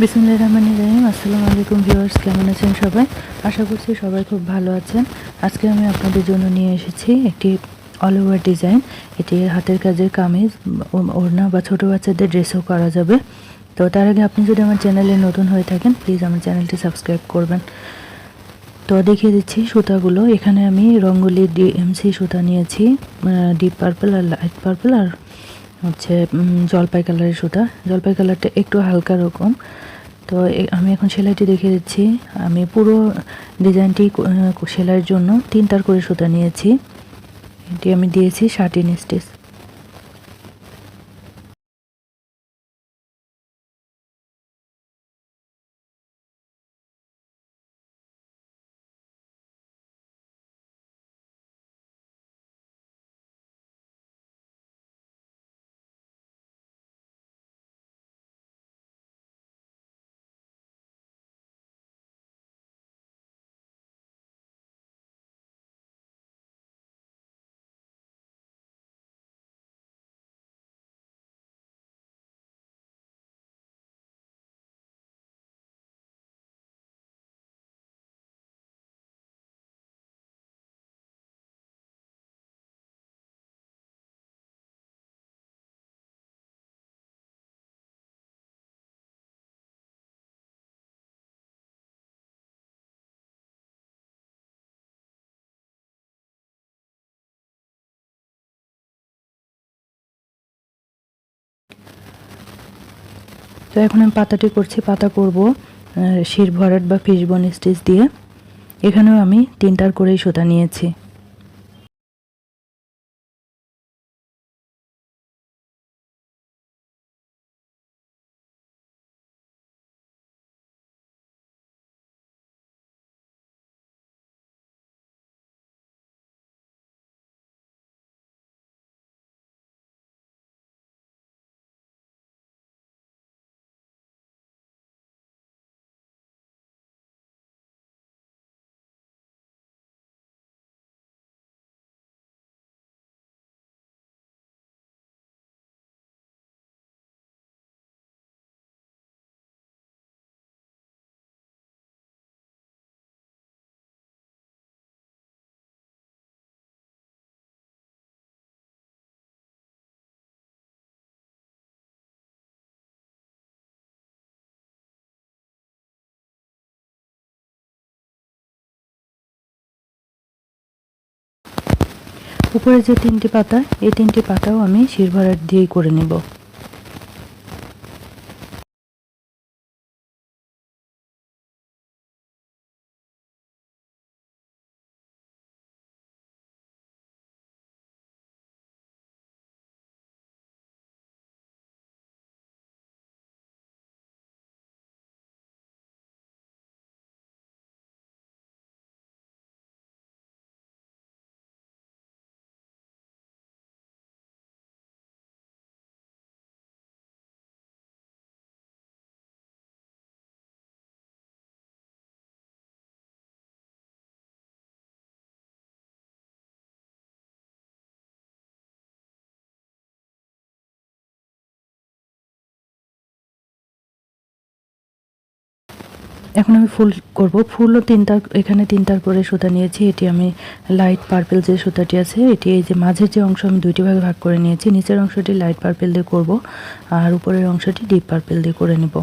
বিসমিল্লাহির রহমানির রহিম। আসসালামু আলাইকুম ভিউয়ার্স, কেমন আছেন সবাই? আশা করছি সবাই খুব ভালো আছেন। আজকে আমি আপনাদের জন্য নিয়ে এসেছি একটি অল ওভার ডিজাইন। এটি হাতের কাজের কামিজ, ওড়না বা ছোটো বাচ্চাদের ড্রেসও করা যাবে। তো তার আগে আপনি যদি আমার চ্যানেলে নতুন হয়ে থাকেন, প্লিজ আমার চ্যানেলটি সাবস্ক্রাইব করবেন। তো দেখিয়ে দিচ্ছি সুতাগুলো। এখানে আমি রঙ্গোলি ডিএমসি সুতা নিয়েছি, ডিপ পার্পল আর লাইট পার্পল, আর হচ্ছে জলপাই কালারের সুতা। জলপাই কালারটা একটু হালকা রকম। তো আমি এখন সেলাইটি দেখিয়ে দিচ্ছি। আমি পুরো ডিজাইনটি সেলাইয়ের জন্য 3 তার করে সুতা নিয়েছি। এটি আমি দিয়েছি 13 স্টিচ। তো এখন আমি পাতাটি করছি। পাতা করব শির ভরাট বা ফিশবোন স্টিচ দিয়ে। এখানেও আমি 3 তার করেই সুতা নিয়েছি। উপরে যে 3টি পাতা, এই 3টি পাতাও আমি শির ভরাট দিয়েই করে নেব। এখন আমি ফুল করব। ফুলও 3 তার, এখানে 3 তার করে সুতা নিয়েছি। এটি আমি লাইট পার্পল যে সুতাটি আছে, এটি এই যে মাঝের যে অংশ আমি 2টি ভাগে ভাগ করে নিয়েছি। নিচের অংশটি লাইট পার্পল দিয়ে করব, আর উপরের অংশটি ডিপ পার্পল দিয়ে করে নেব।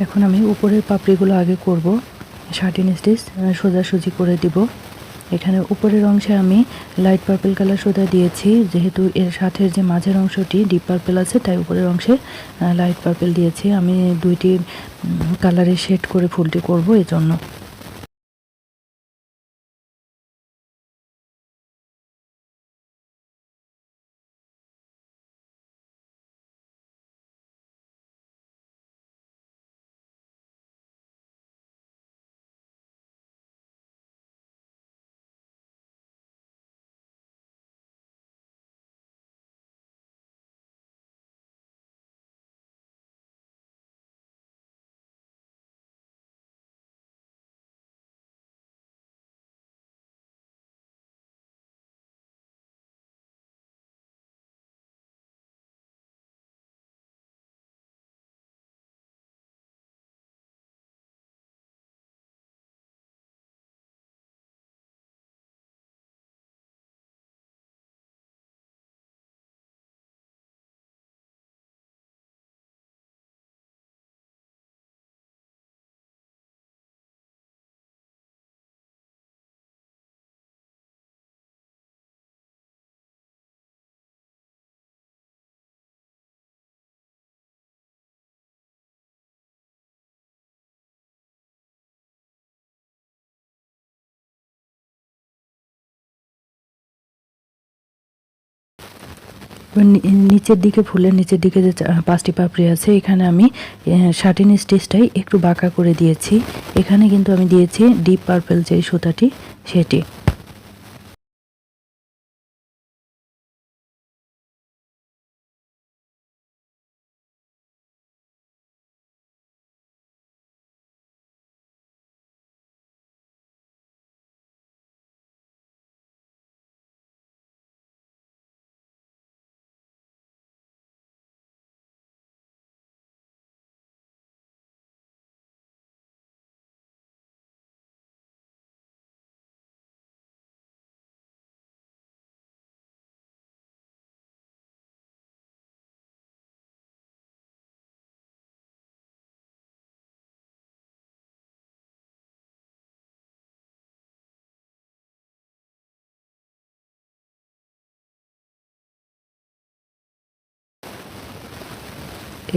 এখন আমি উপরের পাপড়িগুলো আগে করব। শার্টিন স্টিচ সোজাসুজি করে দিব। এখানে উপরের অংশে আমি লাইট পার্পল কালার সুতা দিয়েছি, যেহেতু এর সাথে যে মাঝের অংশটি ডিপ পার্পল আছে তাই উপরের অংশে লাইট পার্পল দিয়েছি। আমি দুইটি কালারে শেড করে ফুলটি করব এজন্য। নিচের দিকে ফুলের নিচের দিকে যে 5টি পাপড়ি আছে, এখানে আমি শার্টিন স্টিচটাই একটু বাঁকা করে দিয়েছি। এখানে কিন্তু আমি দিয়েছি ডিপ পার্পল যে সুতাটি সেটি।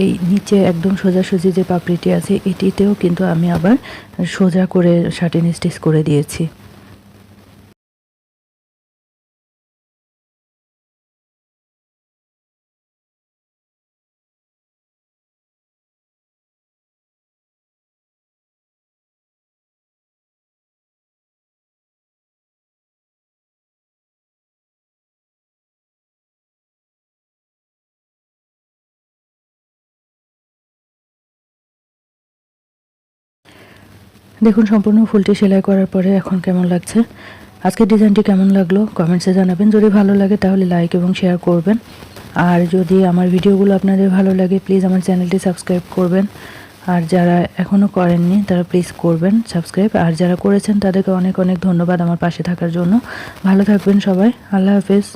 এই নিচে একদম সোজাসুজি যে পাপড়িটি আছে এটিতেও কিন্তু আমি আবার সোজা করে শার্টিন স্টিচ করে দিয়েছি। দেখুন সম্পূর্ণ ফুলটি সেলাই করার পরে এখন কেমন লাগছে। আজকের ডিজাইনটি কেমন লাগলো কমেন্টসে জানাবেন। যদি ভালো লাগে তাহলে লাইক এবং শেয়ার করবেন। আর যদি আমার ভিডিওগুলো আপনাদের ভালো লাগে প্লিজ আমার চ্যানেলটি সাবস্ক্রাইব করবেন। আর যারা এখনও করেননি তারা প্লিজ করবেন সাবস্ক্রাইব। আর যারা করেছেন তাদেরকে অনেক অনেক ধন্যবাদ আমার পাশে থাকার জন্য। ভালো থাকবেন সবাই। আল্লাহ হাফেজ।